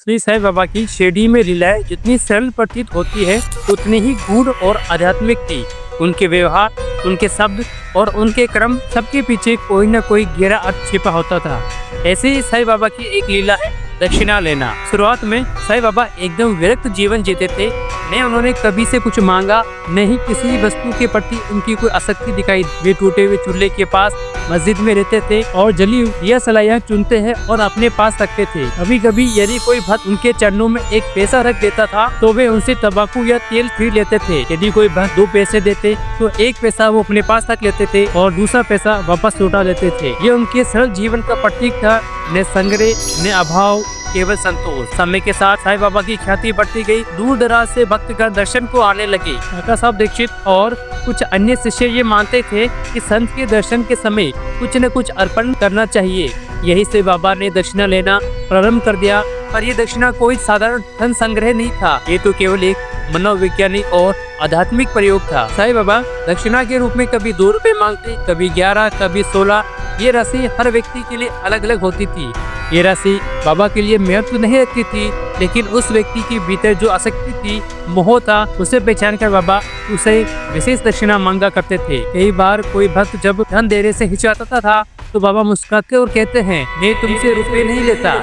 श्री साईं बाबा की शिरडी में लीलाएं जितनी सरल प्रतीत होती है उतनी ही गूढ़ और आध्यात्मिक थी। उनके व्यवहार, उनके शब्द और उनके क्रम सबके पीछे कोई न कोई गहरा अर्थ छिपा होता था। ऐसे ही साईं बाबा की एक लीला है दक्षिणा लेना। शुरुआत में साईं बाबा एकदम विरक्त जीवन जीते थे। न उन्होंने कभी से कुछ मांगा, न ही किसी वस्तु के प्रति उनकी कोई आसक्ति दिखाई। वे टूटे हुए चूल्हे के पास मस्जिद में रहते थे और जली दिया सलाइयाँ चुनते हैं और अपने पास रखते थे। कभी कभी यदि कोई भक्त उनके चरणों में एक पैसा रख देता था तो वे उनसे तंबाकू या तेल खरीद लेते थे। यदि कोई भक्त 2 पैसे देते तो एक पैसा वो अपने पास रख लेते थे और दूसरा पैसा वापस लौटा देते थे। ये उनके सरल जीवन का प्रतीक था। न संग्रह, न अभाव, केवल संतोष। समय के साथ साईं बाबा की ख्याति बढ़ती गई। दूर दराज से भक्तगण दर्शन को आने लगे। काका साहब दीक्षित और कुछ अन्य शिष्य ये मानते थे कि संत के दर्शन के समय कुछ न कुछ अर्पण करना चाहिए। यही से बाबा ने दक्षिणा लेना प्रारंभ कर दिया। पर ये दक्षिणा कोई साधारण धन संग्रह नहीं था। ये तो केवल एक मनोवैज्ञानिक और आध्यात्मिक प्रयोग था। साईं बाबा दक्षिणा के रूप में कभी 2 रुपए मांगते, कभी 11, कभी 16। ये राशि हर व्यक्ति के लिए अलग अलग होती थी। ये राशि बाबा के लिए महत्व नहीं रखती थी, लेकिन उस व्यक्ति के भीतर जो आसक्ति थी, मोह था, उसे पहचान कर बाबा उसे विशेष दक्षिणा मांगा करते थे। कई बार कोई भक्त जब धन देने से हिचकिचाता था तो बाबा मुस्कुराते और कहते हैं, मैं तुमसे रुपए नहीं लेता,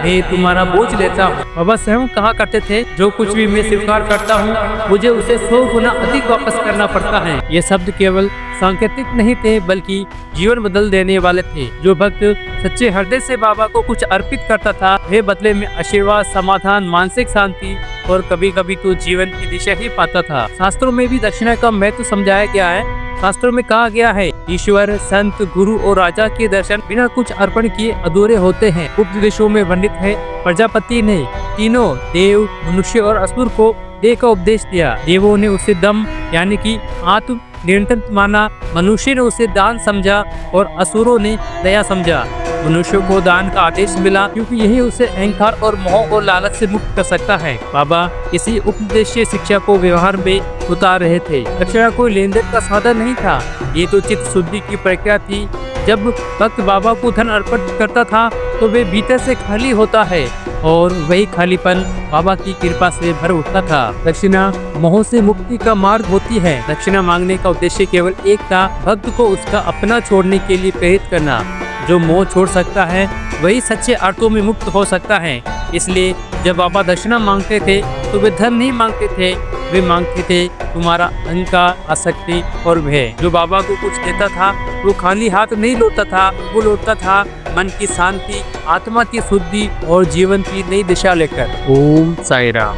मैं तुम्हारा बोझ लेता हूँ। बाबा स्वयं कहा करते थे, जो कुछ भी मैं स्वीकार करता हूँ मुझे उसे 100 गुना अधिक वापस करना पड़ता है। ये शब्द केवल सांकेतिक नहीं थे बल्कि जीवन बदल देने वाले थे। जो भक्त सच्चे हृदय से बाबा को कुछ अर्पित करता था, वे बदले में आशीर्वाद, समाधान, मानसिक शांति और कभी कभी तो जीवन की दिशा ही पाता था। शास्त्रों में भी दक्षिणा का महत्व समझाया गया है। शास्त्रों में कहा गया है, ईश्वर, संत, गुरु और राजा के दर्शन बिना कुछ अर्पण किए अधूरे होते हैं। उपदेशों में वर्णित है, प्रजापति ने तीनों देव, मनुष्य और असुर को देह का उपदेश दिया। देवों ने उसे दम यानी कि आत्म नियंत्रण माना, मनुष्य ने उसे दान समझा और असुरों ने दया समझा। मनुष्य को दान का आदेश मिला क्योंकि यही उसे अहंकार और मोह और लालच से मुक्त कर सकता है। बाबा इसी उपदेशीय शिक्षा को व्यवहार में उतार रहे थे। दक्षिणा कोई लेन देन का साधन नहीं था, ये तो चित्त शुद्धि की प्रक्रिया थी। जब भक्त बाबा को धन अर्पण करता था तो वे भीतर से खाली होता है और वही खालीपन बाबा की कृपा से भर उठता था। दक्षिणा मोह से मुक्ति का मार्ग होती है। दक्षिणा मांगने का उद्देश्य केवल एक था, भक्त को उसका अपना छोड़ने के लिए प्रेरित करना। जो मोह छोड़ सकता है वही सच्चे अर्थों में मुक्त हो सकता है। इसलिए जब बाबा दक्षिणा मांगते थे तो वे धन नहीं मांगते थे, वे मांगते थे तुम्हारा अहंकार, आसक्ति और भय। जो बाबा को कुछ देता था वो खाली हाथ नहीं लौटता था, वो लौटता था मन की शांति, आत्मा की शुद्धि और जीवन की नई दिशा लेकर। ओम साईं राम।